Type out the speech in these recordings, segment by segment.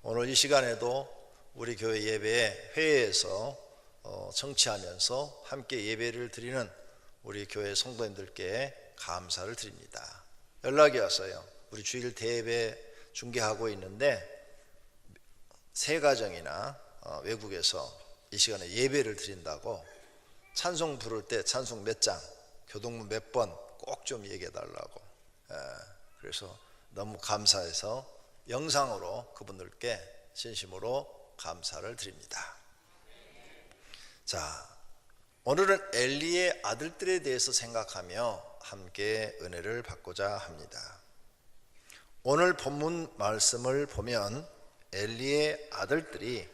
오늘 이 시간에도 우리 교회 예배에 회의에서 청취하면서 함께 예배를 드리는 우리 교회 성도님들께 감사를 드립니다. 연락이 왔어요. 우리 주일 대예배 중계하고 있는데 새 가정이나 외국에서 이 시간에 예배를 드린다고 찬송 부를 때 찬송 몇 장, 교동문 몇 번 꼭 좀 얘기해 달라고. 그래서 너무 감사해서 영상으로 그분들께 진심으로 감사를 드립니다. 자, 오늘은 엘리의 아들들에 대해서 생각하며 함께 은혜를 받고자 합니다. 오늘 본문 말씀을 보면 엘리의 아들들이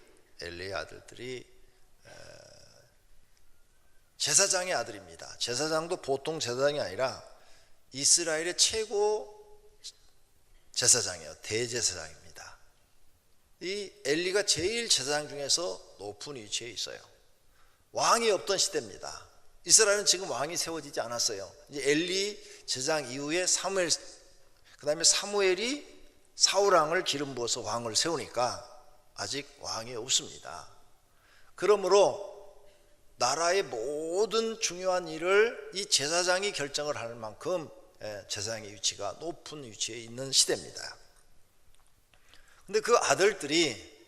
제사장의 아들입니다. 제사장도 보통 제사장이 아니라 이스라엘의 최고 제사장이에요. 대제사장입니다. 이 엘리가 제일 제사장 중에서 높은 위치에 있어요. 왕이 없던 시대입니다. 이스라엘은 지금 왕이 세워지지 않았어요. 이제 엘리 제사장 이후에 사무엘, 그 다음에 사무엘이 사울왕을 기름 부어서 왕을 세우니까 아직 왕이 없습니다. 그러므로 나라의 모든 중요한 일을 이 제사장이 결정을 할 만큼 제사장의 위치가 높은 위치에 있는 시대입니다. 근데 그 아들들이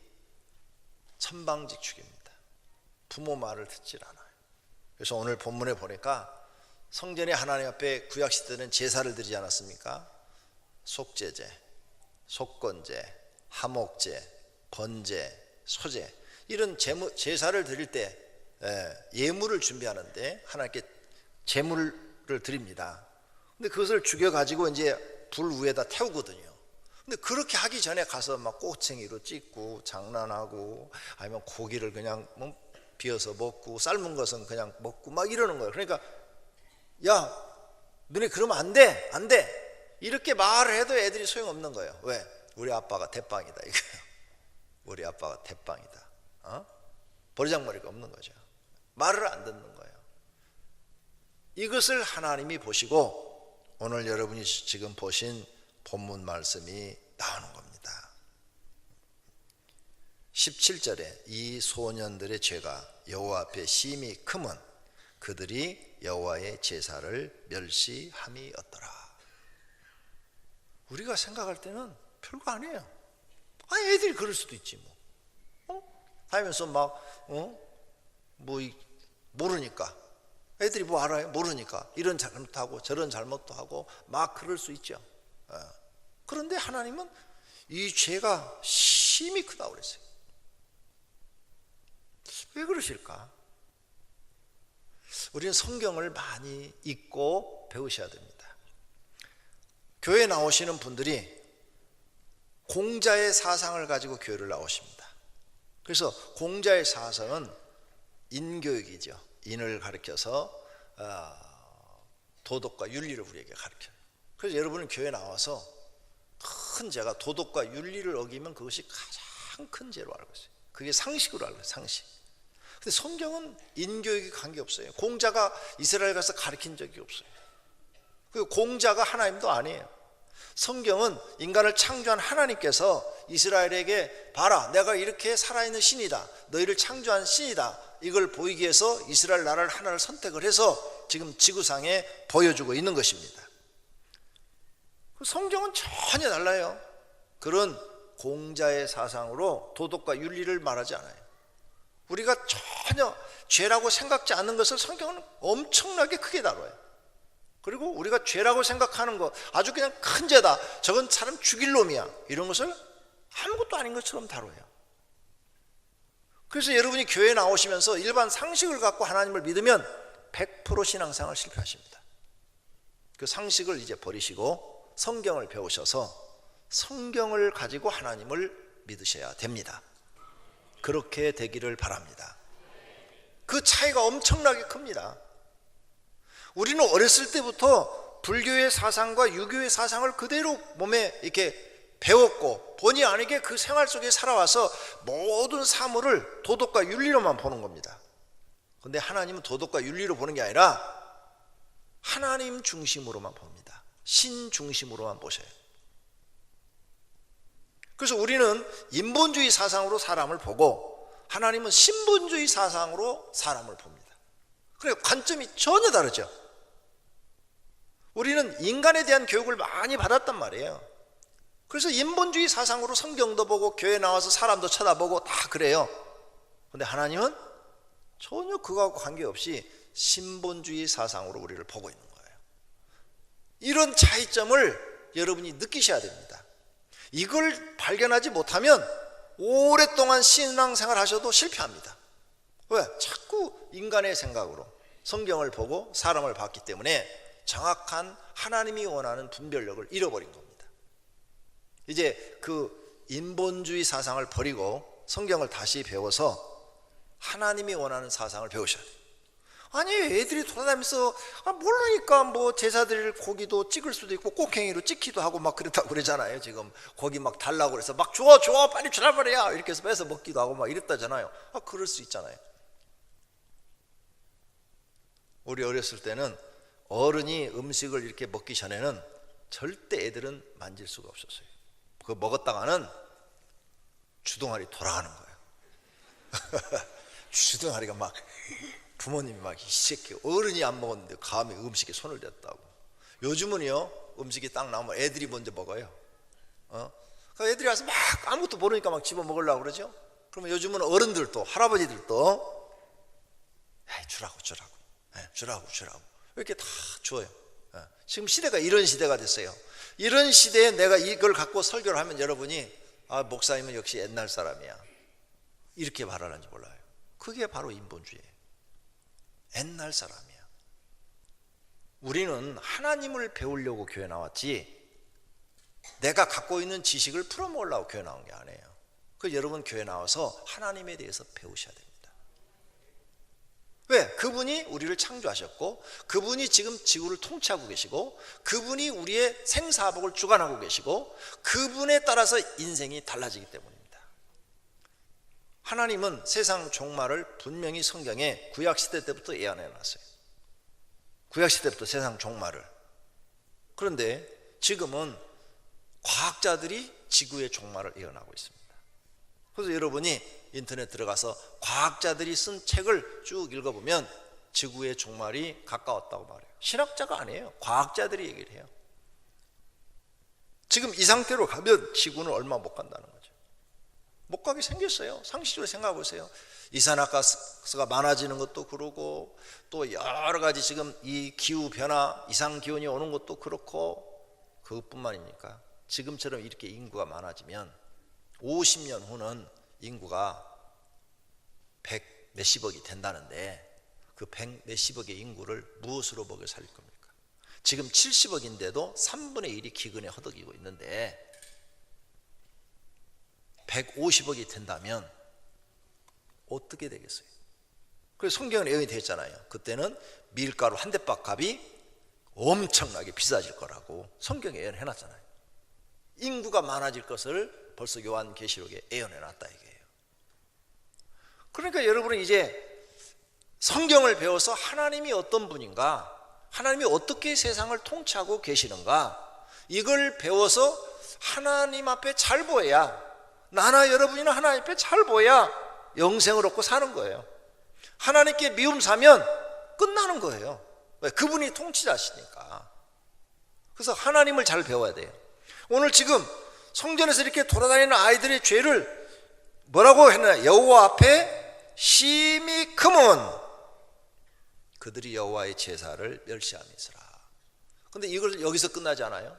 천방지축입니다. 부모 말을 듣질 않아요. 그래서 오늘 본문에 보니까 성전에 하나님 앞에 구약시대는 제사를 드리지 않았습니까? 속죄제, 속건제, 화목제, 번제, 소제, 이런 제사를 드릴 때 예물을 준비하는데 하나님께 제물을 드립니다. 근데 그것을 죽여가지고 이제 불 위에다 태우거든요. 근데 그렇게 하기 전에 가서 막 꼬챙이로 찢고 장난하고 아니면 고기를 그냥 비어서 먹고 삶은 것은 그냥 먹고 막 이러는 거예요. 그러니까 야, 너네 그러면 안 돼. 이렇게 말을 해도 애들이 소용없는 거예요. 왜? 우리 아빠가 대빵이다 이거예요. 우리 아빠가 대빵이다. 버리장머리가 없는 거죠. 말을 안 듣는 거예요. 이것을 하나님이 보시고 오늘 여러분이 지금 보신 본문 말씀이 나오는 겁니다. 17절에 이 소년들의 죄가 여호와 앞에 심히 크면 그들이 여호와의 제사를 멸시함이었더라. 우리가 생각할 때는 별거 아니에요. 애들이 그럴 수도 있지 하면서 모르니까, 애들이 뭐 알아요? 모르니까 이런 잘못하고 저런 잘못도 하고 막 그럴 수 있죠. 그런데 하나님은 이 죄가 심히 크다고 그랬어요. 왜 그러실까? 우리는 성경을 많이 읽고 배우셔야 됩니다. 교회 나오시는 분들이 공자의 사상을 가지고 교회를 나오십니다. 그래서 공자의 사상은 인교육이죠. 인을 가르쳐서 도덕과 윤리를 우리에게 가르쳐요. 그래서 여러분은 교회 나와서 큰 죄가 도덕과 윤리를 어기면 그것이 가장 큰 죄로 알고 있어요. 그게 상식으로 알고 있어요. 상식. 근데 성경은 인교육이 관계없어요. 공자가 이스라엘 가서 가르친 적이 없어요. 그리고 공자가 하나님도 아니에요. 성경은 인간을 창조한 하나님께서 이스라엘에게 봐라, 내가 이렇게 살아있는 신이다, 너희를 창조한 신이다, 이걸 보이기 위해서 이스라엘 나라를 하나를 선택을 해서 지금 지구상에 보여주고 있는 것입니다. 성경은 전혀 달라요. 그런 공자의 사상으로 도덕과 윤리를 말하지 않아요. 우리가 전혀 죄라고 생각지 않는 것을 성경은 엄청나게 크게 다뤄요. 그리고 우리가 죄라고 생각하는 것, 아주 그냥 큰 죄다, 저건 사람 죽일 놈이야, 이런 것을 아무것도 아닌 것처럼 다뤄요. 그래서 여러분이 교회에 나오시면서 일반 상식을 갖고 하나님을 믿으면 100% 신앙생활 실패하십니다. 그 상식을 이제 버리시고 성경을 배우셔서 성경을 가지고 하나님을 믿으셔야 됩니다. 그렇게 되기를 바랍니다. 그 차이가 엄청나게 큽니다. 우리는 어렸을 때부터 불교의 사상과 유교의 사상을 그대로 몸에 이렇게 배웠고 본의 아니게 그 생활 속에 살아와서 모든 사물을 도덕과 윤리로만 보는 겁니다. 그런데 하나님은 도덕과 윤리로 보는 게 아니라 하나님 중심으로만 봅니다. 신 중심으로만 보셔요. 그래서 우리는 인본주의 사상으로 사람을 보고 하나님은 신본주의 사상으로 사람을 봅니다. 그러니까 관점이 전혀 다르죠. 우리는 인간에 대한 교육을 많이 받았단 말이에요. 그래서 인본주의 사상으로 성경도 보고 교회 나와서 사람도 쳐다보고 다 그래요. 그런데 하나님은 전혀 그거하고 관계없이 신본주의 사상으로 우리를 보고 있는 거예요. 이런 차이점을 여러분이 느끼셔야 됩니다. 이걸 발견하지 못하면 오랫동안 신앙생활 하셔도 실패합니다. 왜? 자꾸 인간의 생각으로 성경을 보고 사람을 봤기 때문에 정확한 하나님이 원하는 분별력을 잃어버린 겁니다. 이제 그 인본주의 사상을 버리고 성경을 다시 배워서 하나님이 원하는 사상을 배우셔야 돼요. 아니 애들이 돌아다니면서 모르니까 뭐 제사 드릴 고기도 찍을 수도 있고 꼭행이로 찍기도 하고 막 그렇다고 그러잖아요. 지금 고기 막 달라고 그래서 막 줘 빨리 주라 말이야 이렇게 해서 뺏어 먹기도 하고 막 이랬다잖아요. 그럴 수 있잖아요. 우리 어렸을 때는 어른이 음식을 이렇게 먹기 전에는 절대 애들은 만질 수가 없었어요. 그거 먹었다가는 주둥아리 돌아가는 거예요. 주둥아리가 막 부모님이 막 이 새끼 어른이 안 먹었는데 감히 음식에 손을 댔다고. 요즘은요 음식이 딱 나오면 애들이 먼저 먹어요. 그러니까 애들이 와서 막 아무것도 모르니까 막 집어 먹으려고 그러죠. 그러면 요즘은 어른들도 할아버지들도 주라고 이렇게 다 줘요. 지금 시대가 이런 시대가 됐어요. 이런 시대에 내가 이걸 갖고 설교를 하면 여러분이 목사님은 역시 옛날 사람이야 이렇게 말하는지 몰라요. 그게 바로 인본주의예요. 옛날 사람이야. 우리는 하나님을 배우려고 교회 나왔지 내가 갖고 있는 지식을 풀어먹으려고 교회 나온 게 아니에요. 그래서 여러분 교회 나와서 하나님에 대해서 배우셔야 됩니다. 왜? 그분이 우리를 창조하셨고 그분이 지금 지구를 통치하고 계시고 그분이 우리의 생사복을 주관하고 계시고 그분에 따라서 인생이 달라지기 때문입니다. 하나님은 세상 종말을 분명히 성경에 구약시대 때부터 예언해 놨어요. 구약시대부터 세상 종말을. 그런데 지금은 과학자들이 지구의 종말을 예언하고 있습니다. 그래서 여러분이 인터넷 들어가서 과학자들이 쓴 책을 쭉 읽어보면 지구의 종말이 가까웠다고 말해요. 신학자가 아니에요. 과학자들이 얘기를 해요. 지금 이 상태로 가면 지구는 얼마 못 간다는 거죠. 못 가게 생겼어요. 상식적으로 생각해 보세요. 이산화가스가 많아지는 것도 그러고 또 여러 가지 지금 이 기후변화, 이상기온이 오는 것도 그렇고 그것뿐만입니까? 지금처럼 이렇게 인구가 많아지면 50년 후는 인구가 100 몇십억이 된다는데 그 100 몇십억의 인구를 무엇으로 먹여 살릴 겁니까? 지금 70억인데도 3분의 1이 기근에 허덕이고 있는데 150억이 된다면 어떻게 되겠어요? 그래서 성경은 예언이 됐잖아요. 그때는 밀가루 한 대박 값이 엄청나게 비싸질 거라고 성경에 예언해 놨잖아요. 인구가 많아질 것을 벌써 요한계시록에 예언해 놨다 이게요. 그러니까 여러분은 이제 성경을 배워서 하나님이 어떤 분인가, 하나님이 어떻게 세상을 통치하고 계시는가, 이걸 배워서 하나님 앞에 잘 보여야, 나나 여러분이나 하나님 앞에 잘 보여야 영생을 얻고 사는 거예요. 하나님께 미움 사면 끝나는 거예요. 왜? 그분이 통치자시니까. 그래서 하나님을 잘 배워야 돼요. 오늘 지금 성전에서 이렇게 돌아다니는 아이들의 죄를 뭐라고 했나? 여호와 앞에 심히 크면 그들이 여호와의 제사를 멸시함이니라. 근데 이걸 여기서 끝나지 않아요.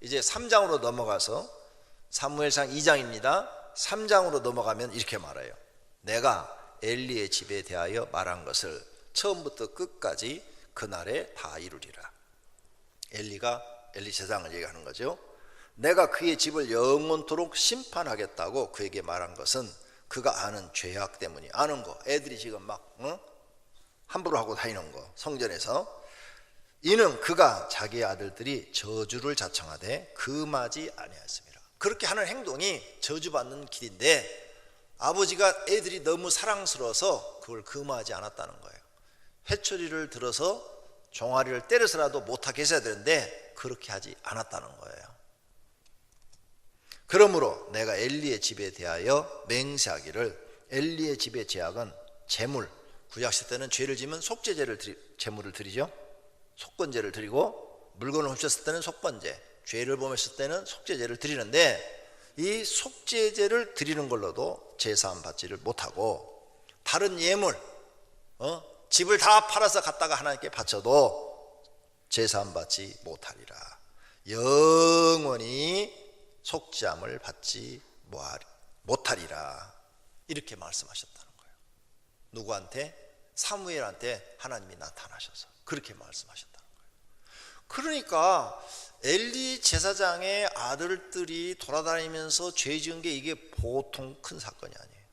이제 3장으로 넘어가서 사무엘상 2장입니다. 3장으로 넘어가면 이렇게 말해요. 내가 엘리의 집에 대하여 말한 것을 처음부터 끝까지 그날에 다 이루리라. 엘리 제사장을 얘기하는 거죠. 내가 그의 집을 영원토록 심판하겠다고 그에게 말한 것은 그가 아는 죄악 때문이, 아는 거, 애들이 지금 막 함부로 하고 다니는 거, 성전에서. 이는 그가 자기의 아들들이 저주를 자청하되 금하지 아니하였습니다. 그렇게 하는 행동이 저주받는 길인데 아버지가 애들이 너무 사랑스러워서 그걸 금하지 않았다는 거예요. 회초리를 들어서 종아리를 때려서라도 못하게 했어야 되는데 그렇게 하지 않았다는 거예요. 그러므로 내가 엘리의 집에 대하여 맹세하기를, 엘리의 집의 제약은 제물, 구약시대 때는 죄를 지면 속죄제를 제물을 드리죠. 속건제를 드리고, 물건을 훔쳤을 때는 속건제, 죄를 범했을 때는 속죄제를 드리는데, 이 속죄제를 드리는 걸로도 제사함 받지를 못하고, 다른 예물, 집을 다 팔아서 갖다가 하나님께 바쳐도 제사함 받지 못하리라. 영원히 속죄함을 받지 못하리라. 이렇게 말씀하셨다는 거예요. 누구한테? 사무엘한테 하나님이 나타나셔서 그렇게 말씀하셨다는 거예요. 그러니까 엘리 제사장의 아들들이 돌아다니면서 죄 지은 게 이게 보통 큰 사건이 아니에요.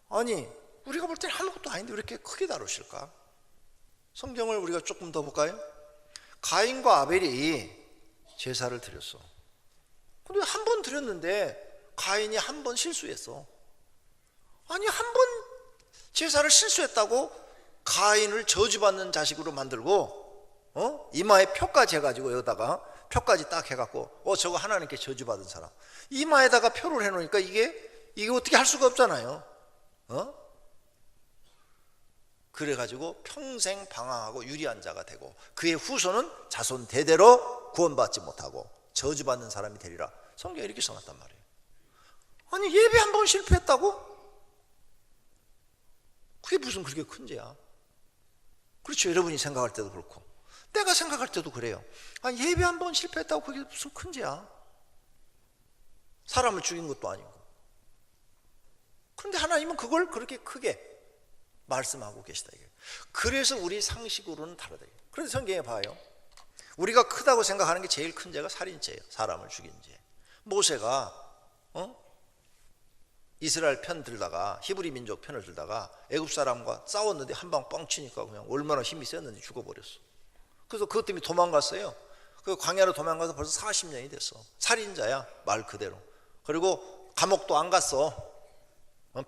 아니, 우리가 볼 때는 아무것도 아닌데 왜 이렇게 크게 다루실까? 성경을 우리가 조금 더 볼까요? 가인과 아벨이 제사를 드렸어. 근데 한 번 드렸는데 가인이 한 번 실수했어. 아니, 한 번 제사를 실수했다고 가인을 저주받는 자식으로 만들고, 이마에 표까지 해가지고, 여기다가 표까지 딱 해갖고, 저거 하나님께 저주받은 사람, 이마에다가 표를 해놓으니까 이게 어떻게 할 수가 없잖아요. 그래가지고 평생 방황하고 유리한 자가 되고, 그의 후손은 자손 대대로 구원받지 못하고 저주받는 사람이 되리라. 성경에 이렇게 써놨단 말이에요. 아니, 예배 한 번 실패했다고? 그게 무슨 그렇게 큰 죄야? 그렇죠. 여러분이 생각할 때도 그렇고 내가 생각할 때도 그래요. 아니, 예배 한 번 실패했다고 그게 무슨 큰 죄야? 사람을 죽인 것도 아니고. 그런데 하나님은 그걸 그렇게 크게 말씀하고 계시다. 그래서 우리 상식으로는 다르다. 그래서 성경에 봐요. 우리가 크다고 생각하는 게 제일 큰 죄가 살인죄예요. 사람을 죽인 죄. 모세가 이스라엘 편 들다가, 히브리 민족 편을 들다가 애굽 사람과 싸웠는데 한 방 뻥 치니까 그냥 얼마나 힘이 셌는지 죽어버렸어. 그래서 그것 때문에 도망갔어요. 그 광야로 도망가서 벌써 40년이 됐어. 살인자야, 말 그대로. 그리고 감옥도 안 갔어.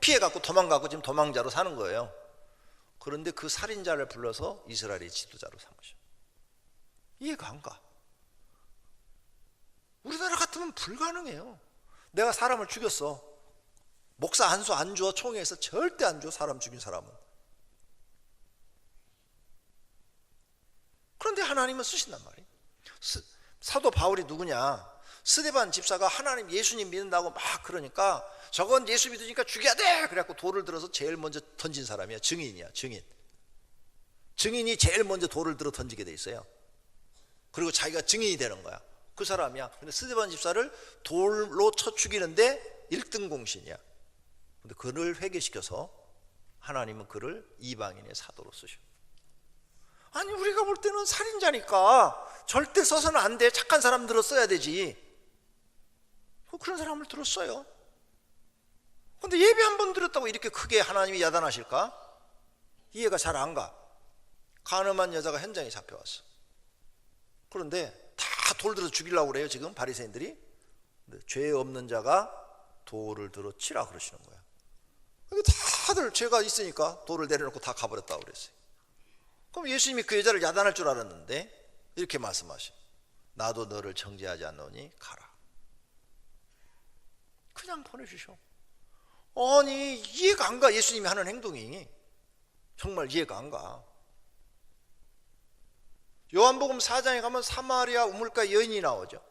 피해갖고 도망가고 지금 도망자로 사는 거예요. 그런데 그 살인자를 불러서 이스라엘의 지도자로 삼으셔. 이해가 안 가. 우리나라 같으면 불가능해요. 내가 사람을 죽였어. 목사 한 수 안 줘. 총회에서 절대 안 줘. 사람 죽인 사람은. 그런데 하나님은 쓰신단 말이에요. 사도 바울이 누구냐? 스데반 집사가 하나님 예수님 믿는다고 막 그러니까, 저건 예수 믿으니까 죽여야 돼! 그래갖고 돌을 들어서 제일 먼저 던진 사람이야. 증인이야. 증인이 제일 먼저 돌을 들어 던지게 돼 있어요. 그리고 자기가 증인이 되는 거야. 그 사람이야. 근데 스데반 집사를 돌로 쳐 죽이는데 1등 공신이야. 근데 그를 회개시켜서 하나님은 그를 이방인의 사도로 쓰셔. 아니, 우리가 볼 때는 살인자니까 절대 써서는 안 돼. 착한 사람들을 써야 되지. 그런 사람을 들었어요. 근데 예배 한 번 드렸다고 이렇게 크게 하나님이 야단하실까? 이해가 잘 안 가. 가늠한 여자가 현장에 잡혀왔어. 그런데 다 돌 들어 죽이려고 그래요, 지금 바리새인들이. 근데 죄 없는 자가 돌을 들어 치라 그러시는 거야. 다들 죄가 있으니까 돌을 내려놓고 다 가버렸다고 그랬어요. 그럼 예수님이 그 여자를 야단할 줄 알았는데 이렇게 말씀하셔. 나도 너를 정죄하지 않노니 가라. 그냥 보내주셔. 아니, 이해가 안 가. 예수님이 하는 행동이 정말 이해가 안 가. 요한복음 4장에 가면 사마리아 우물가 여인이 나오죠.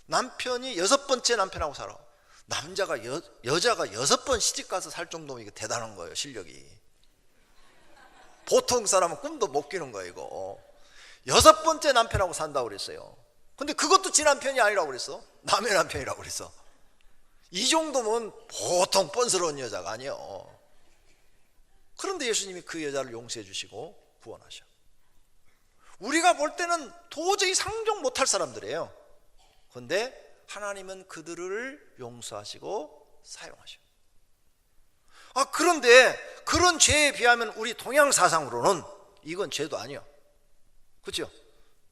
남편이 6번째 남편하고 살아. 남자가 여자가 6번 시집가서 살 정도면 이거 대단한 거예요, 실력이. 보통 사람은 꿈도 못 끼는 거예요, 이거. 6번째 남편하고 산다고 그랬어요. 근데 그것도 지 남편이 아니라고 그랬어. 남의 남편이라고 그랬어. 이 정도면 보통 뻔스러운 여자가 아니에요. 그런데 예수님이 그 여자를 용서해 주시고 구원하셔. 우리가 볼 때는 도저히 상종 못할 사람들이에요. 그런데 하나님은 그들을 용서하시고 사용하셔. 그런데 그런 죄에 비하면 우리 동양 사상으로는 이건 죄도 아니야. 그렇죠?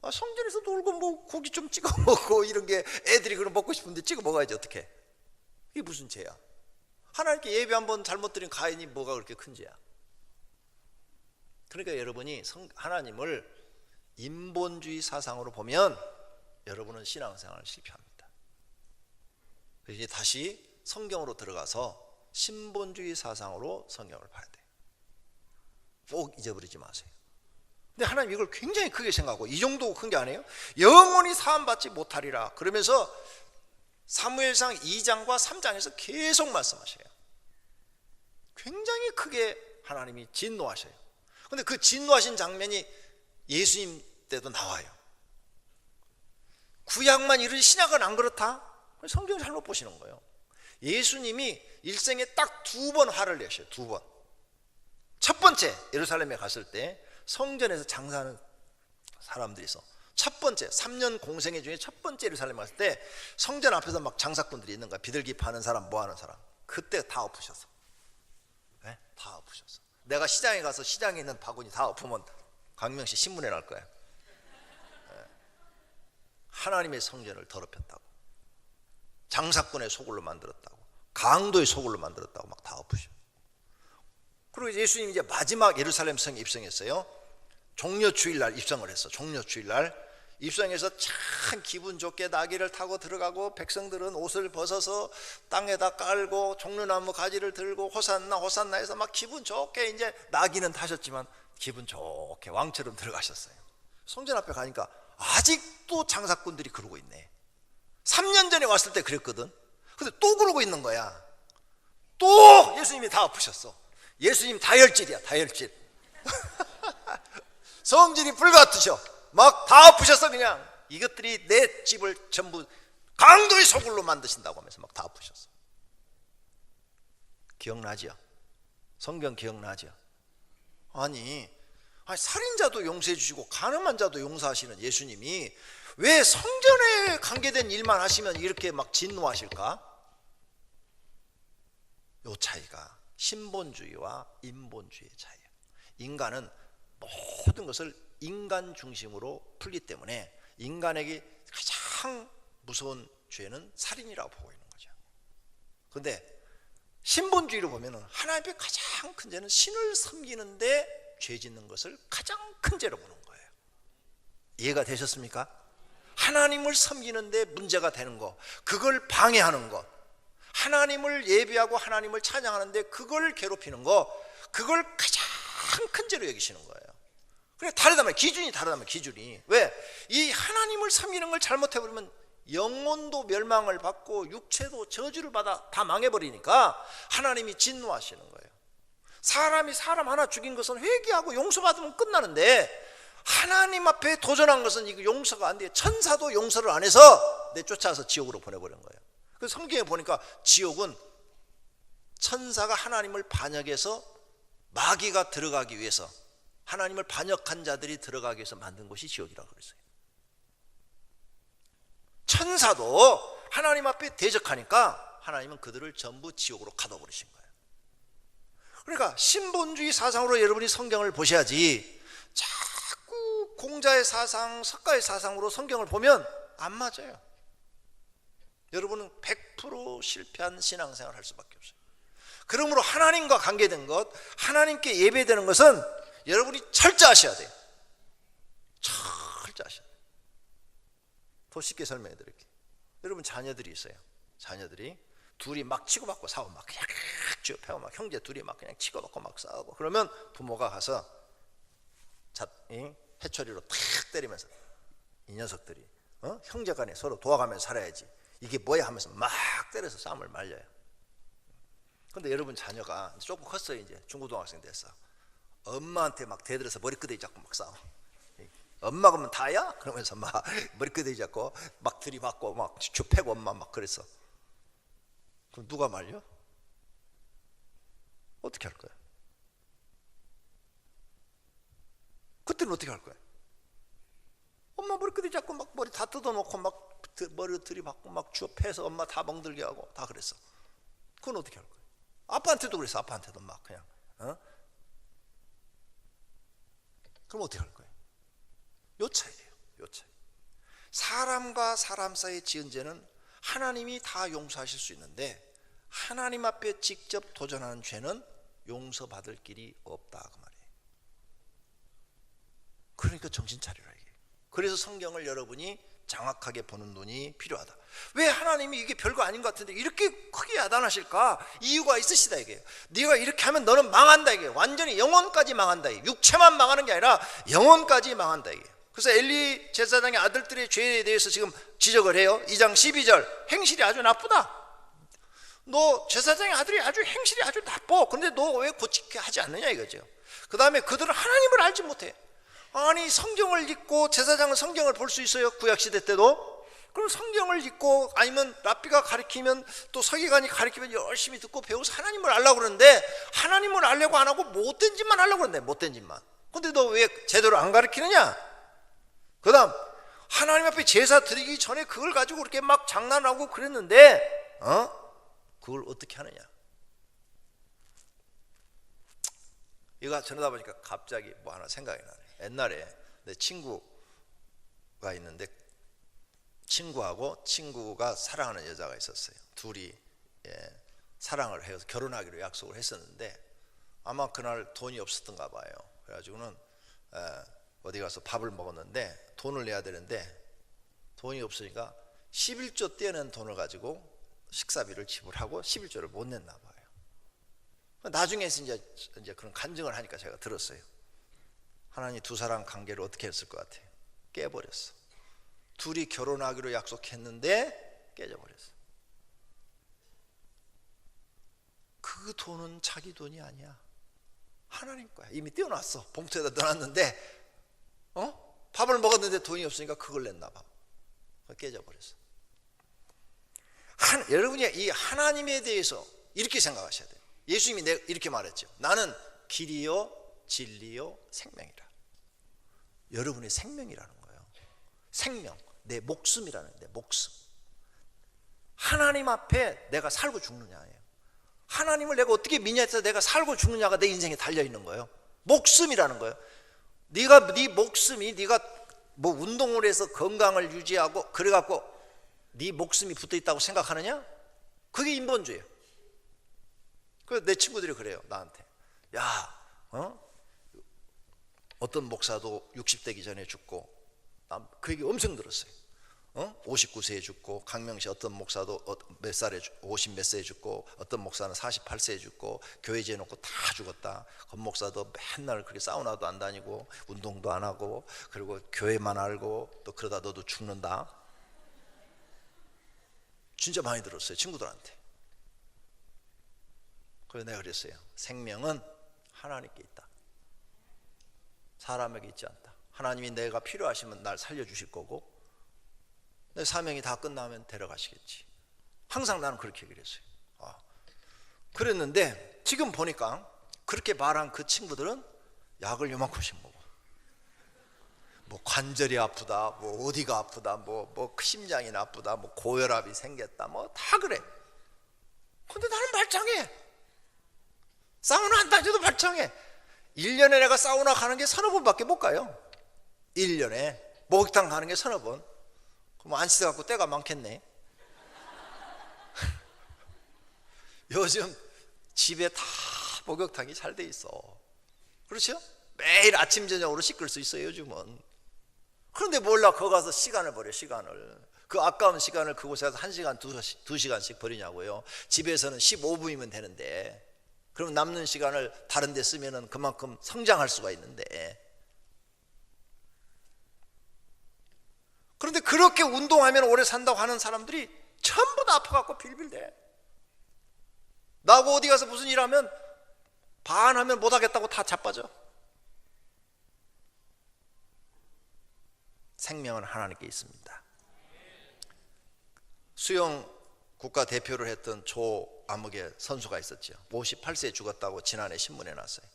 성전에서 놀고 뭐 고기 좀 찍어 먹고 이런 게 애들이 그럼 먹고 싶은데 찍어 먹어야지 어떡해. 이게 무슨 죄야? 하나님께 예배 한번 잘못 드린 가인이 뭐가 그렇게 큰 죄야? 그러니까 여러분이 하나님을 인본주의 사상으로 보면 여러분은 신앙생활을 실패합니다. 그래서 다시 성경으로 들어가서 신본주의 사상으로 성경을 봐야 돼요. 꼭 잊어버리지 마세요. 근데 하나님 이걸 굉장히 크게 생각하고, 이 정도 큰 게 아니에요. 영원히 사함받지 못하리라 그러면서 사무엘상 2장과 3장에서 계속 말씀하셔요. 굉장히 크게 하나님이 진노하셔요. 근데 그 진노하신 장면이 예수님 때도 나와요. 구약만 이런 신약은 안 그렇다? 성경 잘못 보시는 거예요. 예수님이 일생에 딱 2번 화를 내셔요. 2번. 첫 번째 예루살렘에 갔을 때 성전에서 장사하는 사람들이 있어. 첫 번째 3년 공생애 중에 첫 번째 예루살렘에 갔을 때 성전 앞에서 막 장사꾼들이 있는 거야. 비둘기 파는 사람, 뭐 하는 사람. 그때 다 엎으셨어. 네? 다 엎으셨어. 내가 시장에 가서 시장에 있는 바구니 다 엎으면 강명시 신문에 날 거야. 네. 하나님의 성전을 더럽혔다고, 장사꾼의 소굴로 만들었다고, 강도의 소굴로 만들었다고 막 다 엎으셔. 그리고 예수님이 이제 마지막 예루살렘 성에 입성했어요. 종려주일날 입성을 했어. 종려주일날 입성해서 참 기분 좋게 나귀를 타고 들어가고, 백성들은 옷을 벗어서 땅에다 깔고 종려나무 가지를 들고 호산나 호산나 해서 막 기분 좋게, 이제 나귀는 타셨지만 기분 좋게 왕처럼 들어가셨어요. 성전 앞에 가니까 아직도 장사꾼들이 그러고 있네. 3년 전에 왔을 때 그랬거든. 근데 또 그러고 있는 거야. 또 예수님이 다 엎으셨어. 예수님 다혈질이야, 다혈질. 성질이 불같으셔. 막 다 엎으셨어. 그냥 이것들이 내 집을 전부 강도의 소굴로 만드신다고 하면서 막 다 엎으셨어. 기억나죠? 성경 기억나죠? 아니 살인자도 용서해 주시고 가늠한 자도 용서하시는 예수님이 왜 성전에 관계된 일만 하시면 이렇게 막 진노하실까? 요 차이가 신본주의와 인본주의의 차이예요. 인간은 모든 것을 인간 중심으로 풀기 때문에 인간에게 가장 무서운 죄는 살인이라고 보고 있는 거죠. 그런데 신본주의로 보면 하나님 앞에 가장 큰 죄는 신을 섬기는데 죄 짓는 것을 가장 큰 죄로 보는 거예요. 이해가 되셨습니까? 하나님을 섬기는데 문제가 되는 거, 그걸 방해하는 거, 하나님을 예배하고 하나님을 찬양하는데 그걸 괴롭히는 거, 그걸 가장 큰 죄로 여기시는 거예요. 그래, 다르다면 기준이 다르다면 기준이. 왜? 이 하나님을 섬기는 걸 잘못해버리면 영혼도 멸망을 받고 육체도 저주를 받아 다 망해버리니까 하나님이 진노하시는 거예요. 사람이 사람 하나 죽인 것은 회개하고 용서받으면 끝나는데 하나님 앞에 도전한 것은 이거 용서가 안 돼요. 천사도 용서를 안 해서 내쫓아서 지옥으로 보내버린 거예요. 그래서 성경에 보니까 지옥은 천사가 하나님을 반역해서 마귀가 들어가기 위해서, 하나님을 반역한 자들이 들어가기 위해서 만든 곳이 지옥이라고 그랬어요. 천사도 하나님 앞에 대적하니까 하나님은 그들을 전부 지옥으로 가둬버리신 거예요. 그러니까 신본주의 사상으로 여러분이 성경을 보셔야지, 자꾸 공자의 사상, 석가의 사상으로 성경을 보면 안 맞아요. 여러분은 100% 실패한 신앙생활을 할 수밖에 없어요. 그러므로 하나님과 관계된 것, 하나님께 예배되는 것은 여러분이 철저하셔야 돼요. 철저하셔야 돼요. 더 쉽게 설명해 드릴게요. 여러분 자녀들이 있어요. 자녀들이 둘이 막 치고받고 싸우고 막 그냥 쭉 패고, 막 형제 둘이 막 그냥 치고받고 막 싸우고, 그러면 부모가 가서 해초리로 탁 때리면서 이 녀석들이 형제간에 서로 도와가면서 살아야지, 이게 뭐야 하면서 막 때려서 싸움을 말려요. 근데 여러분 자녀가 조금 컸어요. 이제 중고등학생 됐어. 엄마한테 막 대들어서 머리끄댕이 잡고 막 싸워. 엄마 그러면 다야? 그러면서 막 머리끄댕이 잡고 막 들이받고 막 줍패고 엄마 막 그랬어. 그럼 누가 말려? 어떻게 할 거야? 그때는 어떻게 할 거야? 엄마 머리끄댕이 잡고 막 머리 다 뜯어놓고 막 머리를 들이받고 막 줍패서 엄마 다 멍들게 하고 다 그랬어. 그건 어떻게 할 거야? 아빠한테도 그랬어. 아빠한테도 막 그냥 그럼 어떻게 할 거예요? 요 차이예요. 요 차이. 사람과 사람 사이에 지은 죄는 하나님이 다 용서하실 수 있는데 하나님 앞에 직접 도전하는 죄는 용서받을 길이 없다, 그 말이에요. 그러니까 정신 차리라 이게. 그래서 성경을 여러분이 장악하게 보는 눈이 필요하다. 왜 하나님이 이게 별거 아닌 것 같은데 이렇게 크게 야단하실까? 이유가 있으시다 이게요. 네가 이렇게 하면 너는 망한다 이게. 완전히 영혼까지 망한다 이게. 육체만 망하는 게 아니라 영혼까지 망한다 이게. 그래서 엘리 제사장의 아들들의 죄에 대해서 지금 지적을 해요. 2장 12절 행실이 아주 나쁘다. 너 제사장의 아들이 아주 행실이 아주 나빠. 그런데 너 왜 고치게 하지 않느냐 이거죠. 그 다음에 그들은 하나님을 알지 못해. 아니 성경을 읽고 제사장은 성경을 볼 수 있어요. 구약시대 때도. 그럼 성경을 읽고 아니면 랍비가 가르치면 또 서기관이 가르치면 열심히 듣고 배워서 하나님을 알려고 그러는데 하나님을 알려고 안 하고 못된 짓만 하려고 그러는데 못된 짓만. 근데 너 왜 제대로 안 가르치느냐? 그 다음 하나님 앞에 제사 드리기 전에 그걸 가지고 그렇게 막 장난하고 그랬는데 그걸 어떻게 하느냐? 이거 전하다 보니까 갑자기 뭐 하나 생각이 나네. 옛날에 내 친구가 있는데 친구하고 친구가 사랑하는 여자가 있었어요. 둘이 사랑을 해서 결혼하기로 약속을 했었는데 아마 그날 돈이 없었던가 봐요. 그래가지고는 어디 가서 밥을 먹었는데 돈을 내야 되는데 돈이 없으니까 11조 떼어낸 돈을 가지고 식사비를 지불하고 11조를 못 냈나 봐요. 나중에 이제 그런 간증을 하니까 제가 들었어요. 하나님이 두 사람 관계를 어떻게 했을 것 같아요? 깨버렸어. 둘이 결혼하기로 약속했는데 깨져버렸어. 그 돈은 자기 돈이 아니야. 하나님 거야. 이미 떼어놨어. 봉투에다 넣어놨는데 밥을 먹었는데 돈이 없으니까 그걸 냈나 봐. 깨져버렸어. 여러분이 이 하나님에 대해서 이렇게 생각하셔야 돼요. 예수님이 이렇게 말했죠. 나는 길이요 진리요 생명이라. 여러분의 생명이라는 거예요. 생명, 내 목숨이라는 내 목숨. 하나님 앞에 내가 살고 죽느냐예요. 하나님을 내가 어떻게 믿냐에 따라서 내가 살고 죽느냐가 내 인생에 달려있는 거예요. 목숨이라는 거예요. 네 목숨이 네가 뭐 운동을 해서 건강을 유지하고 그래갖고 네 목숨이 붙어있다고 생각하느냐? 그게 인본주의예요. 그래서 내 친구들이 그래요. 나한테 어떤 목사도 60대기 전에 죽고 그 얘기 엄청 들었어요. 59세에 죽고 강명시 어떤 목사도 몇 살에 50 몇 세에 죽고 어떤 목사는 48세에 죽고 교회 지어놓고 다 죽었다. 건 목사도 맨날 그렇게 사우나도 안 다니고 운동도 안 하고 그리고 교회만 알고 또 그러다 너도 죽는다. 진짜 많이 들었어요. 친구들한테. 그래서 내가 그랬어요. 생명은 하나님께 있다. 사람에게 있지 않다. 하나님이 내가 필요하시면 날 살려주실 거고 내 사명이 다 끝나면 데려가시겠지. 항상 나는 그렇게 얘기를 했어요. 그랬는데 지금 보니까 그렇게 말한 그 친구들은 약을 요만큼씩 먹어. 뭐 관절이 아프다, 뭐 어디가 아프다, 뭐 심장이 나쁘다, 뭐 고혈압이 생겼다, 뭐 다 그래. 근데 나는 말짱해. 사우나 안 다녀도 말짱해. 1년에 내가 사우나 가는 게 서너 번밖에 못 가요. 1년에 목욕탕 가는 게 서너 번. 그럼 안 씻어갖고 때가 많겠네. 요즘 집에 다 목욕탕이 잘 돼 있어. 그렇죠? 매일 아침 저녁으로 씻을 수 있어요 요즘은. 그런데 몰라 거기 가서 시간을 버려. 시간을 그 아까운 시간을 그곳에 가서 1시간 2시간씩 버리냐고요. 집에서는 15분이면 되는데 그럼 남는 시간을 다른 데 쓰면은 그만큼 성장할 수가 있는데. 그런데 그렇게 운동하면 오래 산다고 하는 사람들이 전부 다 아파갖고 빌빌대. 나하고 어디 가서 무슨 일하면 반하면 못하겠다고 다 자빠져. 생명은 하나님께 있습니다. 수영 국가 대표를 했던 조아무개 선수가 있었죠. 58세에 죽었다고 지난해 신문에 났어요.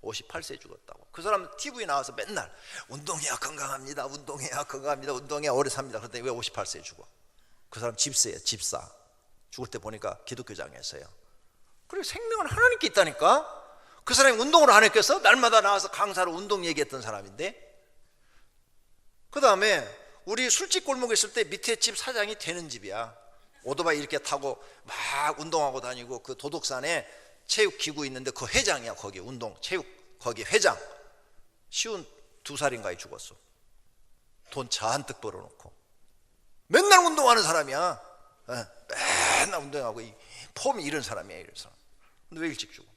58세에 죽었다고. 그 사람 TV에 나와서 맨날 운동해야 건강합니다. 운동해야 건강합니다. 운동해야 오래 삽니다. 그런데 왜 58세에 죽어? 그 사람 집사예요. 집사. 죽을 때 보니까 기독교장이었어요. 그래 생명은 하나님께 있다니까. 그 사람이 운동을 안 했겠어? 날마다 나와서 강사로 운동 얘기했던 사람인데. 그 다음에 우리 술집 골목에 있을 때 밑에 집 사장이 되는 집이야. 오토바이 이렇게 타고 막 운동하고 다니고 그 도덕산에 체육기구 있는데 그 회장이야. 거기 운동 체육 거기 회장. 52살인가에 죽었어. 돈 잔뜩 벌어놓고 맨날 운동하는 사람이야. 맨날 운동하고 폼이 이런 사람이야, 이런 사람. 근데 왜 일찍 죽어?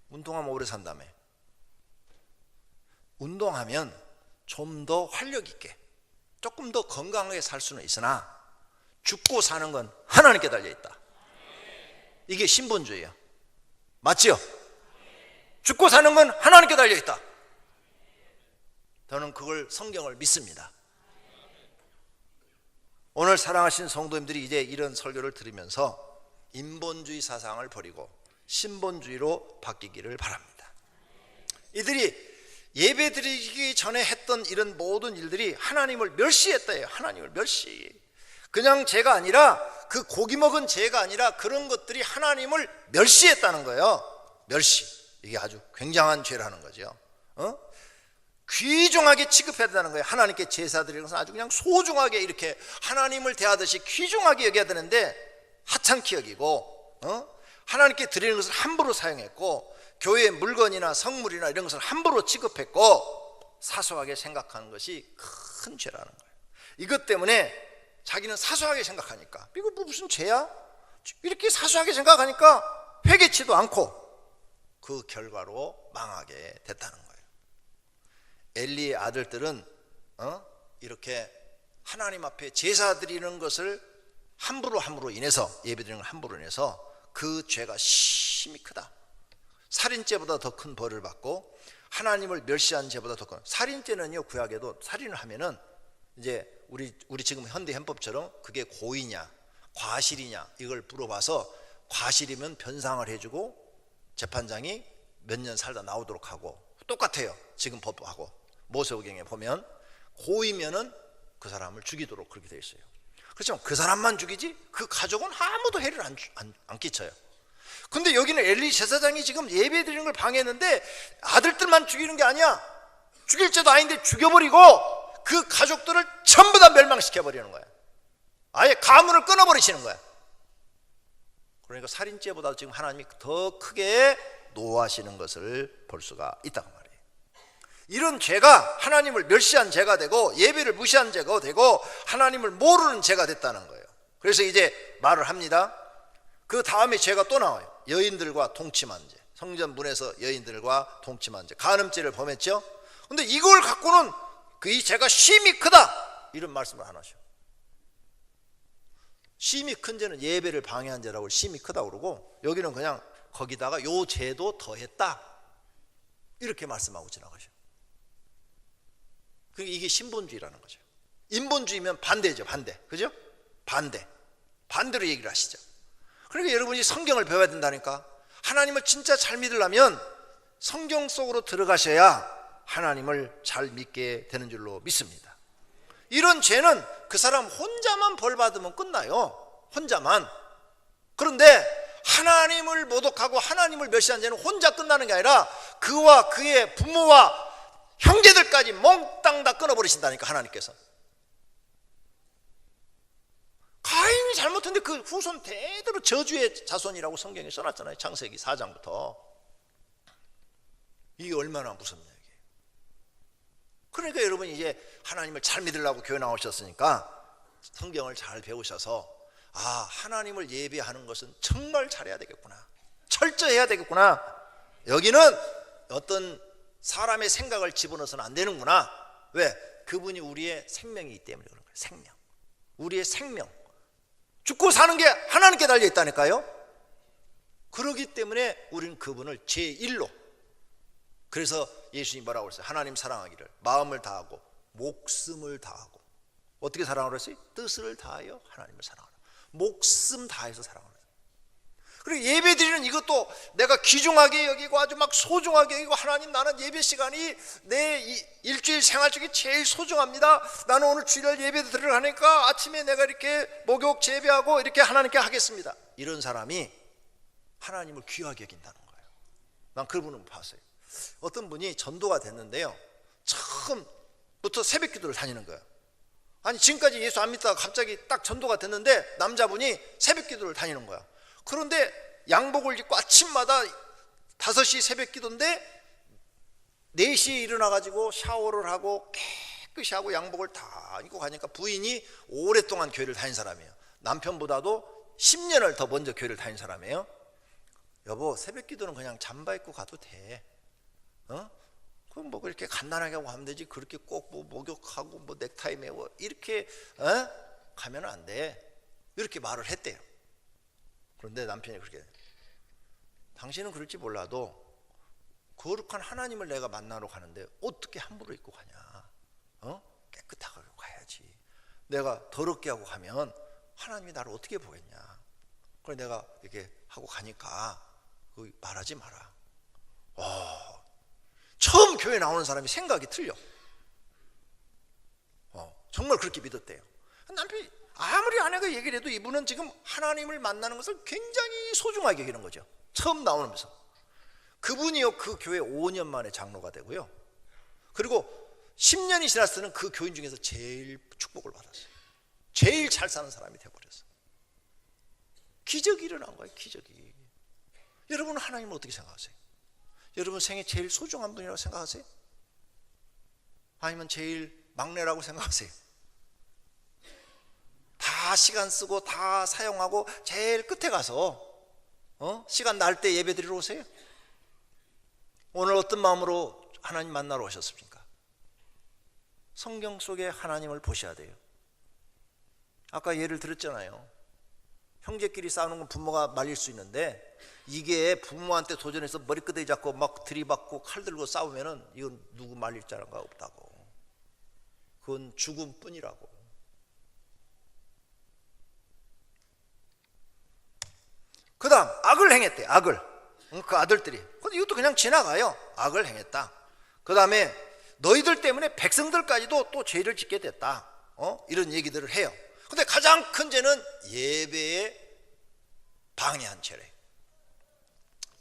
운동하면 오래 산다며. 운동하면 좀 더 활력 있게 조금 더 건강하게 살 수는 있으나 죽고 사는 건 하나님께 달려있다. 이게 신본주의야. 맞지요? 죽고 사는 건 하나님께 달려있다. 저는 그걸 성경을 믿습니다. 오늘 사랑하신 성도님들이 이제 이런 설교를 들으면서 인본주의 사상을 버리고 신본주의로 바뀌기를 바랍니다. 이들이 예배 드리기 전에 했던 이런 모든 일들이 하나님을 멸시했다예요. 하나님을 멸시. 그냥 죄가 아니라, 그 고기 먹은 죄가 아니라 그런 것들이 하나님을 멸시했다는 거예요. 멸시. 이게 아주 굉장한 죄라는 거죠. 귀중하게 취급해야 된다는 거예요. 하나님께 제사 드리는 것은 아주 그냥 소중하게 이렇게 하나님을 대하듯이 귀중하게 여겨야 되는데 하찮게 여기고, 하나님께 드리는 것을 함부로 사용했고, 교회의 물건이나 성물이나 이런 것을 함부로 취급했고 사소하게 생각하는 것이 큰 죄라는 거예요. 이것 때문에 자기는 사소하게 생각하니까, 이거 무슨 죄야? 이렇게 사소하게 생각하니까 회개치도 않고 그 결과로 망하게 됐다는 거예요. 엘리의 아들들은 이렇게 하나님 앞에 제사 드리는 것을 함부로 인해서, 예배드리는 걸 함부로 인해서 그 죄가 심히 크다. 살인죄보다 더 큰 벌을 받고 하나님을 멸시한 죄보다 더 큰, 살인죄는요, 구약에도 살인을 하면은 이제 우리 지금 현대 헌법처럼 그게 고의냐 과실이냐 이걸 물어봐서 과실이면 변상을 해주고 재판장이 몇 년 살다 나오도록 하고, 똑같아요. 지금 법하고 모세오경에 보면 고의면은 그 사람을 죽이도록 그렇게 되어 있어요. 그렇지만 그 사람만 죽이지 그 가족은 아무도 해를 안 끼쳐요. 근데 여기는 엘리 제사장이 지금 예배 드리는 걸 방해했는데 아들들만 죽이는 게 아니야. 죽일 죄도 아닌데 죽여버리고 그 가족들을 전부 다 멸망시켜버리는 거야. 아예 가문을 끊어버리시는 거야. 그러니까 살인죄보다 지금 하나님이 더 크게 노하시는 것을 볼 수가 있다고 말이에요. 이런 죄가 하나님을 멸시한 죄가 되고 예배를 무시한 죄가 되고 하나님을 모르는 죄가 됐다는 거예요. 그래서 이제 말을 합니다. 그 다음에 죄가 또 나와요. 여인들과 동침한 죄. 성전 문에서 여인들과 동침한 죄, 간음죄를 범했죠. 근데 이걸 갖고는 이 죄가 심히 크다 이런 말씀을 안 하셔. 심히 큰 죄는 예배를 방해한 죄라고 심히 크다고 그러고, 여기는 그냥 거기다가 요 죄도 더했다 이렇게 말씀하고 지나가셔. 이게 신본주의라는 거죠. 인본주의면 반대죠. 반대. 그죠? 반대로 얘기를 하시죠. 그러니까 여러분이 성경을 배워야 된다니까. 하나님을 진짜 잘 믿으려면 성경 속으로 들어가셔야 하나님을 잘 믿게 되는 줄로 믿습니다. 이런 죄는 그 사람 혼자만 벌 받으면 끝나요. 혼자만. 그런데 하나님을 모독하고 하나님을 멸시한 죄는 혼자 끝나는 게 아니라 그와 그의 부모와 형제들까지 몽땅 다 끊어버리신다니까, 하나님께서. 가인이 잘못했는데 그 후손 대대로 저주의 자손이라고 성경에 써놨잖아요. 창세기 4장부터. 이게 얼마나 무섭냐 이게. 그러니까 여러분이 이제 하나님을 잘 믿으려고 교회 나오셨으니까 성경을 잘 배우셔서, 아, 하나님을 예배하는 것은 정말 잘해야 되겠구나, 철저해야 되겠구나, 여기는 어떤 사람의 생각을 집어넣어서는 안 되는구나. 왜? 그분이 우리의 생명이기 때문에 그런 거예요. 생명. 우리의 생명. 죽고 사는 게 하나님께 달려 있다니까요. 그러기 때문에 우리는 그분을 제1로, 그래서 예수님 뭐라고 그랬어요? 하나님 사랑하기를 마음을 다하고 목숨을 다하고, 어떻게 사랑하라고 했어요? 뜻을 다하여 하나님을 사랑하라. 목숨 다해서 사랑하라. 그리고 예배 드리는 이것도 내가 귀중하게 여기고 아주 막 소중하게 여기고, 하나님 나는 예배 시간이 내 일주일 생활 중에 제일 소중합니다. 나는 오늘 주일날 예배 드리러 가니까 아침에 내가 이렇게 목욕 재배하고 이렇게 하나님께 하겠습니다. 이런 사람이 하나님을 귀하게 여긴다는 거예요. 난 그분을 봤어요. 어떤 분이 전도가 됐는데요, 처음부터 새벽 기도를 다니는 거예요. 아니 지금까지 예수 안 믿다가 갑자기 딱 전도가 됐는데 남자분이 새벽 기도를 다니는 거야. 그런데 양복을 입고 아침마다 5시 새벽 기도인데 4시에 일어나가지고 샤워를 하고 깨끗이 하고 양복을 다 입고 가니까 부인이 오랫동안 교회를 다닌 사람이에요. 남편보다도 10년을 더 먼저 교회를 다닌 사람이에요. 여보, 새벽 기도는 그냥 잠바 입고 가도 돼. 그럼 뭐 그렇게 간단하게 하고 하면 되지. 그렇게 꼭 뭐 목욕하고 뭐 넥타이 매고 이렇게 가면 안 돼. 이렇게 말을 했대요. 그런데 남편이 그렇게, 당신은 그럴지 몰라도 거룩한 하나님을 내가 만나러 가는데 어떻게 함부로 입고 가냐? 깨끗하게 가야지. 내가 더럽게 하고 가면 하나님이 나를 어떻게 보겠냐? 그래 내가 이렇게 하고 가니까 말하지 마라. 처음 교회 나오는 사람이 생각이 틀려. 정말 그렇게 믿었대요. 남편이 아무리 아내가 얘기를 해도 이분은 지금 하나님을 만나는 것을 굉장히 소중하게 여기는 거죠. 처음 나오면서. 그분이요, 그 교회 5년 만에 장로가 되고요. 그리고 10년이 지났을 때는 그 교인 중에서 제일 축복을 받았어요. 제일 잘 사는 사람이 되어버렸어요. 기적이 일어난 거예요, 기적이. 여러분은 하나님을 어떻게 생각하세요? 여러분 생애 제일 소중한 분이라고 생각하세요? 아니면 제일 막내라고 생각하세요? 다 시간 쓰고 다 사용하고 제일 끝에 가서 시간 날 때 예배 드리러 오세요? 오늘 어떤 마음으로 하나님 만나러 오셨습니까? 성경 속에 하나님을 보셔야 돼요. 아까 예를 들었잖아요. 형제끼리 싸우는 건 부모가 말릴 수 있는데 이게 부모한테 도전해서 머리끄댕이 잡고 막 들이받고 칼 들고 싸우면은 이건 누구 말릴 자가 없다고. 그건 죽음뿐이라고. 그 다음 악을 행했대. 악을. 그 아들들이. 근데 이것도 그냥 지나가요. 악을 행했다. 그 다음에 너희들 때문에 백성들까지도 또 죄를 짓게 됐다. 이런 얘기들을 해요. 근데 가장 큰 죄는 예배에 방해한 죄래.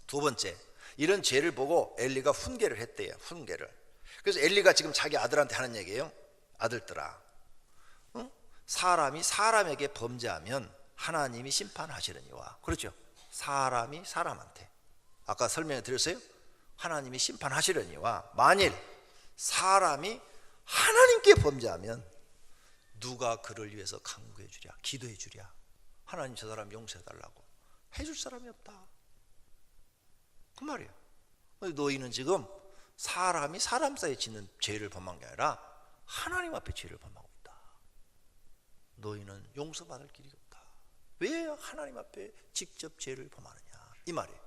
두 번째, 이런 죄를 보고 엘리가 훈계를 했대요. 훈계를. 그래서 엘리가 지금 자기 아들한테 하는 얘기예요. 아들들아, 사람이 사람에게 범죄하면 하나님이 심판하시려니와. 그렇죠? 사람이 사람한테, 아까 설명해 드렸어요. 하나님이 심판하시려니와, 만일 사람이 하나님께 범죄하면 누가 그를 위해서 간구해 주랴, 기도해 주랴. 하나님 저 사람 용서해 달라고 해줄 사람이 없다. 그 말이에요. 너희는 지금 사람이 사람 사이에 짓는 죄를 범한 게 아니라 하나님 앞에 죄를 범하고 있다. 너희는 용서받을 길이 없다. 왜 하나님 앞에 직접 죄를 범하느냐, 이 말이에요.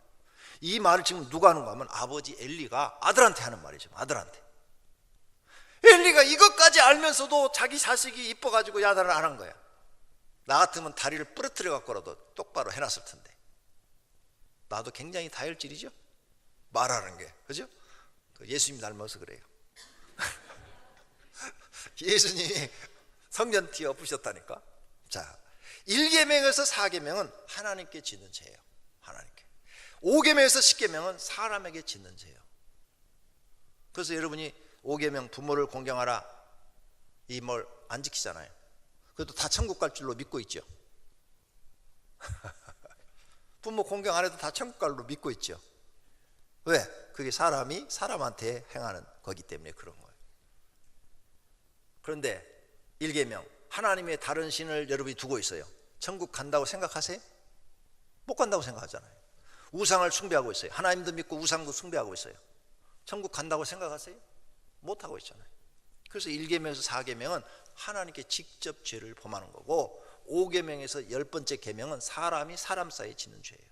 이 말을 지금 누가 하는가 하면 아버지 엘리가 아들한테 하는 말이죠. 아들한테. 엘리가 이것까지 알면서도 자기 자식이 이뻐가지고 야단을 안 한 거야. 나 같으면 다리를 부러뜨려 갖고라도 똑바로 해놨을 텐데. 나도 굉장히 다혈질이죠, 말하는 게. 그죠? 예수님 닮아서 그래요. 예수님이 성전 뒤에 엎으셨다니까. 자, 1계명에서 4계명은 하나님께 짓는 죄예요. 하나님께. 5계명에서 10계명은 사람에게 짓는 죄예요. 그래서 여러분이 5계명 부모를 공경하라, 이 뭘 안 지키잖아요. 그래도 다 천국 갈 줄로 믿고 있죠. 부모 공경 안 해도 다 천국 갈 줄로 믿고 있죠. 왜? 그게 사람이 사람한테 행하는 거기 때문에 그런 거예요. 그런데 1계명, 하나님의 다른 신을 여러분이 두고 있어요. 천국 간다고 생각하세요? 못 간다고 생각하잖아요. 우상을 숭배하고 있어요. 하나님도 믿고 우상도 숭배하고 있어요. 천국 간다고 생각하세요? 못하고 있잖아요. 그래서 1계명에서 4계명은 하나님께 직접 죄를 범하는 거고, 5계명에서 10번째 계명은 사람이 사람 사이에 짓는 죄예요.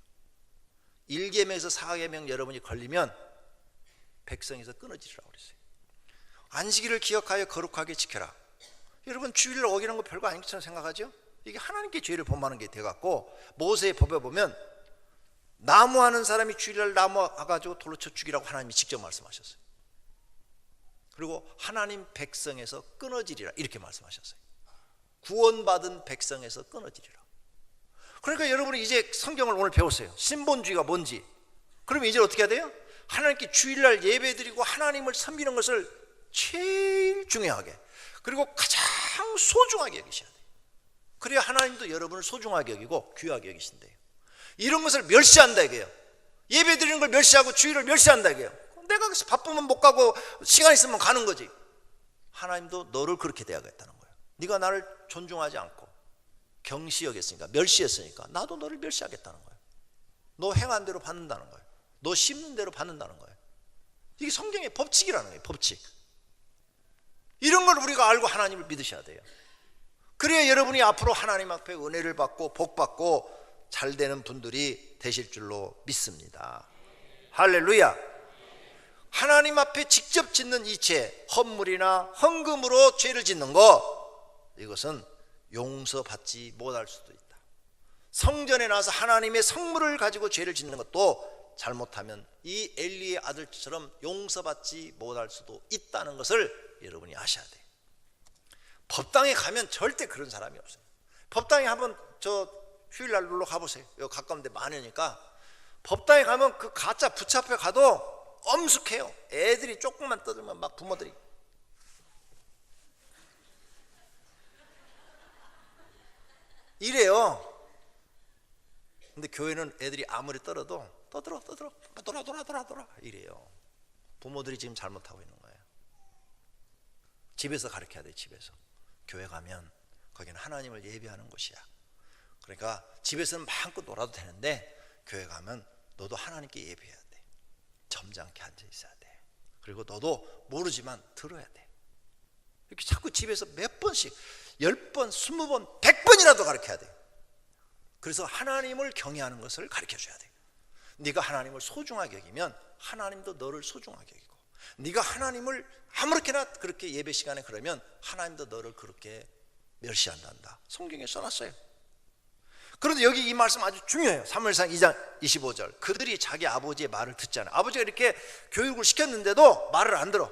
1계명에서 4계명 여러분이 걸리면 백성에서 끊어지라고 그랬어요. 안식일을 기억하여 거룩하게 지켜라. 여러분 주일을 어기는 거 별거 아닌 것처럼 생각하죠? 이게 하나님께 죄를 범하는 게 돼갖고, 모세의 법에 보면 나무하는 사람이 주일날 나무 와가지고 돌로 쳐 죽이라고 하나님이 직접 말씀하셨어요. 그리고 하나님 백성에서 끊어지리라 이렇게 말씀하셨어요. 구원받은 백성에서 끊어지리라. 그러니까 여러분이 이제 성경을 오늘 배웠어요. 신본주의가 뭔지. 그러면 이제 어떻게 해야 돼요? 하나님께 주일날 예배드리고 하나님을 섬기는 것을 제일 중요하게, 그리고 가장 소중하게 여기셔야 돼요. 그래야 하나님도 여러분을 소중하게 여기고 귀하게 여기신대요. 이런 것을 멸시한다 이게요. 예배드리는 걸 멸시하고 주일을 멸시한다 이게요. 내가 바쁘면 못 가고 시간 있으면 가는 거지. 하나님도 너를 그렇게 대하겠다는 거예요. 네가 나를 존중하지 않고 경시 여겼으니까, 멸시했으니까 나도 너를 멸시하겠다는 거예요. 너 행한 대로 받는다는 거예요. 너 심는 대로 받는다는 거예요. 이게 성경의 법칙이라는 거예요. 법칙. 이런 걸 우리가 알고 하나님을 믿으셔야 돼요. 그래야 여러분이 앞으로 하나님 앞에 은혜를 받고 복 받고 잘 되는 분들이 되실 줄로 믿습니다. 할렐루야. 하나님 앞에 직접 짓는 이 죄, 헌물이나 헌금으로 죄를 짓는 거, 이것은 용서받지 못할 수도 있다. 성전에 나와서 하나님의 성물을 가지고 죄를 짓는 것도 잘못하면 이 엘리의 아들처럼 용서받지 못할 수도 있다는 것을 여러분이 아셔야 돼요. 법당에 가면 절대 그런 사람이 없어요. 법당에 한번 저 휴일날 놀러 가보세요. 여기 가까운데 많으니까. 법당에 가면 그 가짜 부처 앞에 가도 엄숙해요. 애들이 조금만 떠들면 막 부모들이 이래요. 근데 교회는 애들이 아무리 떨어도 떠들어 돌아 이래요. 부모들이 지금 잘못하고 있는 거예요. 집에서 가르쳐야 돼. 집에서. 교회 가면 거기는 하나님을 예배하는 곳이야. 그러니까 집에서는 마음껏 놀아도 되는데 교회 가면 너도 하나님께 예배해야 돼. 점잖게 앉아 있어야 돼. 그리고 너도 모르지만 들어야 돼. 이렇게 자꾸 집에서 몇 번씩 10번, 20번, 100번이라도 가르쳐야 돼. 그래서 하나님을 경외하는 것을 가르쳐줘야 돼. 네가 하나님을 소중하게 여기면 하나님도 너를 소중하게 여기고, 네가 하나님을 아무렇게나 그렇게 예배 시간에 그러면 하나님도 너를 그렇게 멸시한단다. 성경에 써놨어요. 그런데 여기 이 말씀 아주 중요해요. 사무엘상 2장 25절. 그들이 자기 아버지의 말을 듣잖아요. 아버지가 이렇게 교육을 시켰는데도 말을 안 들어.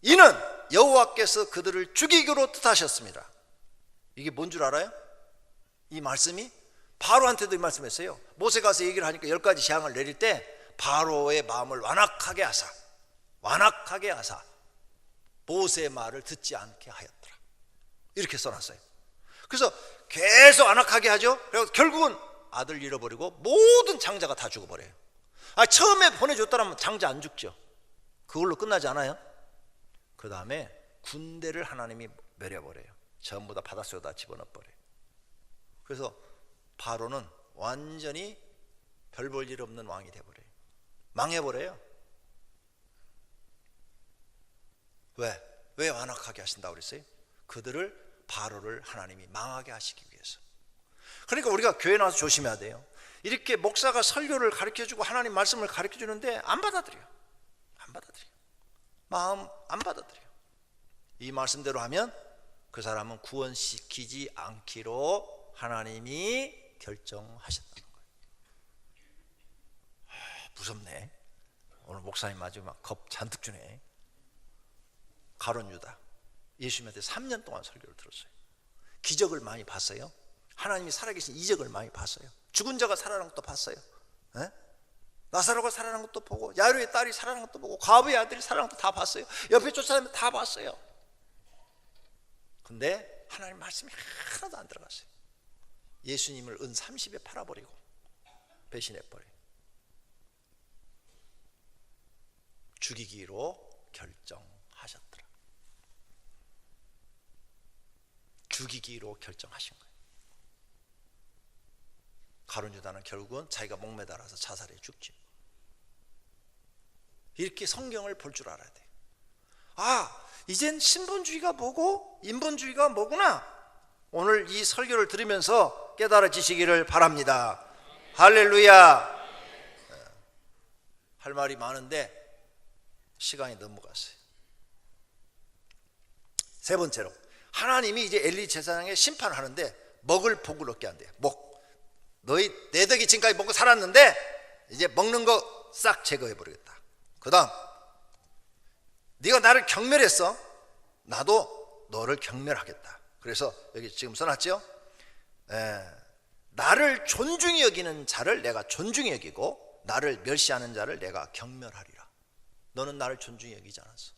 이는 여호와께서 그들을 죽이기로 뜻하셨습니다. 이게 뭔 줄 알아요? 이 말씀이 바로한테도 이 말씀했어요. 모세가 가서 얘기를 하니까 10가지 재앙을 내릴 때 바로의 마음을 완악하게 하사 모세의 말을 듣지 않게 하였더라. 이렇게 써놨어요. 그래서 계속 완악하게 하죠. 그래서 결국은 아들 잃어버리고 모든 장자가 다 죽어버려요. 처음에 보내줬더라면 장자 안 죽죠. 그걸로 끝나지 않아요? 그 다음에 군대를 하나님이 멸해버려요. 전부 다 바닷속에다 집어넣어버려요. 그래서 바로는 완전히 별 볼 일 없는 왕이 돼버려요. 망해버려요. 왜 완악하게 하신다고 그랬어요? 그들을, 바로를 하나님이 망하게 하시기 위해서. 그러니까 우리가 교회 나와서 조심해야 돼요. 이렇게 목사가 설교를 가르쳐주고 하나님 말씀을 가르쳐주는데 안 받아들여요. 마음 안 받아들여요. 이 말씀대로 하면 그 사람은 구원시키지 않기로 하나님이 결정하셨다는 거예요. 무섭네. 오늘 목사님 아주 막 겁 잔뜩 주네. 가룟 유다, 예수님한테 3년 동안 설교를 들었어요. 기적을 많이 봤어요. 하나님이 살아계신 이적을 많이 봤어요. 죽은 자가 살아난 것도 봤어요. 나사로가 살아난 것도 보고, 야이로의 딸이 살아난 것도 보고, 과부의 아들이 살아난 것도 다 봤어요. 옆에 쫓아다니면 다 봤어요. 근데 하나님 말씀이 하나도 안 들어갔어요. 예수님을 은 30에 팔아버리고 배신해버려요. 죽이기로 결정하셨더라. 죽이기로 결정하신 거예요. 가룟 유다는 결국은 자기가 목매달아서 자살해 죽죠. 이렇게 성경을 볼 줄 알아야 돼. 이젠 신본주의가 뭐고 인본주의가 뭐구나. 오늘 이 설교를 들으면서 깨달아지시기를 바랍니다. 할렐루야. 할 말이 많은데 시간이 넘어갔어요. 세 번째로, 하나님이 이제 엘리 제사장에 심판하는데 먹을 복을 얻게 한대요. 너희 내 덕이 지금까지 먹고 살았는데 이제 먹는 거 싹 제거해버리겠다. 그 다음, 네가 나를 경멸했어. 나도 너를 경멸하겠다. 그래서 여기 지금 써놨죠. 나를 존중히 여기는 자를 내가 존중히 여기고 나를 멸시하는 자를 내가 경멸하리라. 너는 나를 존중히 여기지 않았어.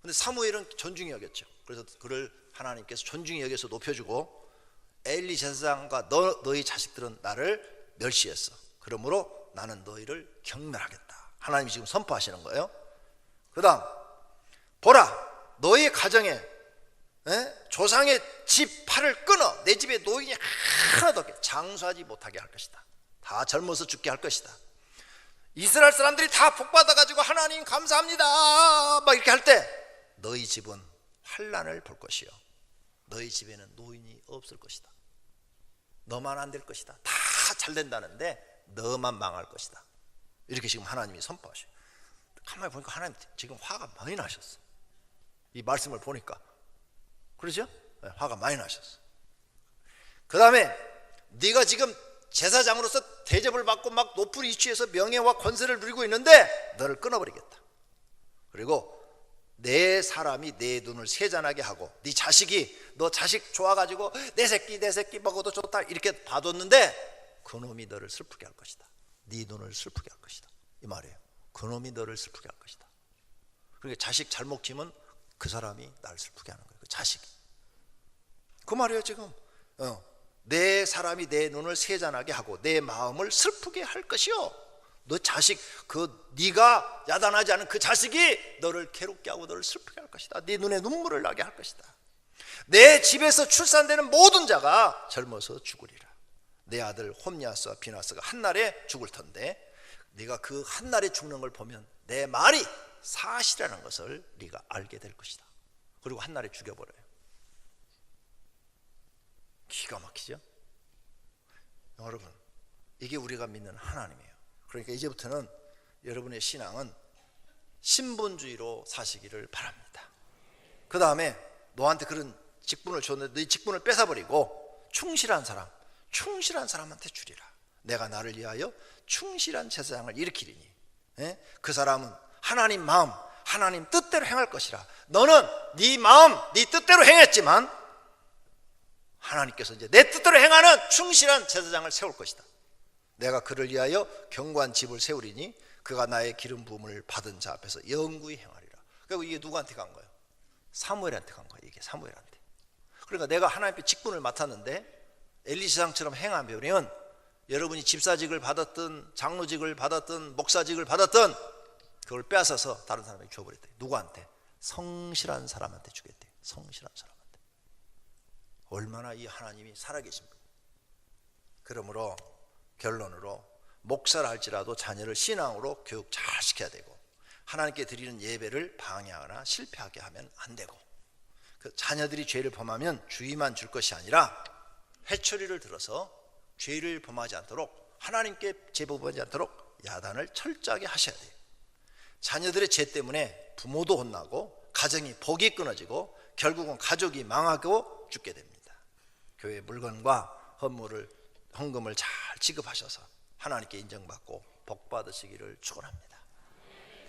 근데 사무엘은 존중히 여겼죠. 그래서 그를 하나님께서 존중히 여겨서 높여주고, 엘리 제사장과 너희 자식들은 나를 멸시했어. 그러므로 나는 너희를 경멸하겠다. 하나님이 지금 선포하시는 거예요. 그 다음, 보라, 너희 가정에 조상의 집 팔을 끊어 내 집에 노인이 하나도 없게 장수하지 못하게 할 것이다. 다 젊어서 죽게 할 것이다. 이스라엘 사람들이 다 복받아가지고 하나님 감사합니다 막 이렇게 할 때 너희 집은 환난을 볼 것이요 너희 집에는 노인이 없을 것이다. 너만 안 될 것이다. 다 잘 된다는데 너만 망할 것이다. 이렇게 지금 하나님이 선포하셔요. 가만히 보니까 하나님 지금 화가 많이 나셨어. 이 말씀을 보니까 그러죠? 네, 화가 많이 나셨어. 그 다음에 네가 지금 제사장으로서 대접을 받고 막 높은 위치에서 명예와 권세를 누리고 있는데 너를 끊어버리겠다. 그리고 내 사람이 내 눈을 세잔하게 하고 네 자식이 너 자식 좋아가지고 내 새끼 먹어도 좋다 이렇게 봐뒀는데 그놈이 너를 슬프게 할 것이다. 네 눈을 슬프게 할 것이다. 이 말이에요. 그놈이 너를 슬프게 할 것이다. 그러니까 자식 잘못 키면 그 사람이 나를 슬프게 하는 거예요. 그 자식이. 그 말이에요 지금. 내 사람이 내 눈을 세잔하게 하고 내 마음을 슬프게 할 것이요. 너 자식 네가 야단하지 않은 그 자식이 너를 괴롭게 하고 너를 슬프게 할 것이다. 네 눈에 눈물을 나게 할 것이다. 내 집에서 출산되는 모든 자가 젊어서 죽으리라. 내 아들 홈냐스와 비나스가 한날에 죽을 텐데 네가 그 한날에 죽는 걸 보면 내 말이 사실이라는 것을 네가 알게 될 것이다. 그리고 한날에 죽여버려요. 기가 막히죠? 여러분 이게 우리가 믿는 하나님이에요. 그러니까 이제부터는 여러분의 신앙은 신분주의로 사시기를 바랍니다. 그 다음에 너한테 그런 직분을 줬는데 네 직분을 뺏어버리고 충실한 사람한테 주리라. 내가 나를 위하여 충실한 제사장을 일으키리니 그 사람은 하나님 마음 하나님 뜻대로 행할 것이라. 너는 네 마음 네 뜻대로 행했지만 하나님께서 이제 내 뜻대로 행하는 충실한 제사장을 세울 것이다. 내가 그를 위하여 견고한 집을 세우리니 그가 나의 기름 부음을 받은 자 앞에서 영구히 행하리라. 그리고 이게 누구한테 간 거예요? 사무엘한테 간 거예요. 이게 사무엘한테. 그러니까 내가 하나님께 직분을 맡았는데 엘리사장처럼 행하면 여러분이 집사직을 받았든 장로직을 받았든 목사직을 받았든 그걸 빼앗아서 다른 사람에게 줘버렸대. 누구한테? 성실한 사람한테 주겠대. 성실한 사람한테. 얼마나 이 하나님이 살아계신 분. 그러므로 결론으로 목사를 할지라도 자녀를 신앙으로 교육 잘 시켜야 되고 하나님께 드리는 예배를 방해하거나 실패하게 하면 안 되고 그 자녀들이 죄를 범하면 주의만 줄 것이 아니라 회초리를 들어서 죄를 범하지 않도록 하나님께 제법하지 않도록 야단을 철저하게 하셔야 돼요. 자녀들의 죄 때문에 부모도 혼나고 가정이 복이 끊어지고 결국은 가족이 망하고 죽게 됩니다. 교회 물건과 헌금을 잘 지급하셔서 하나님께 인정받고 복 받으시기를 축원합니다.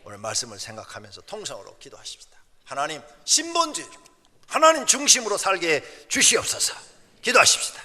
오늘 말씀을 생각하면서 통성으로 기도하십시다. 하나님 신본주의 하나님 중심으로 살게 주시옵소서. 기도하십시다.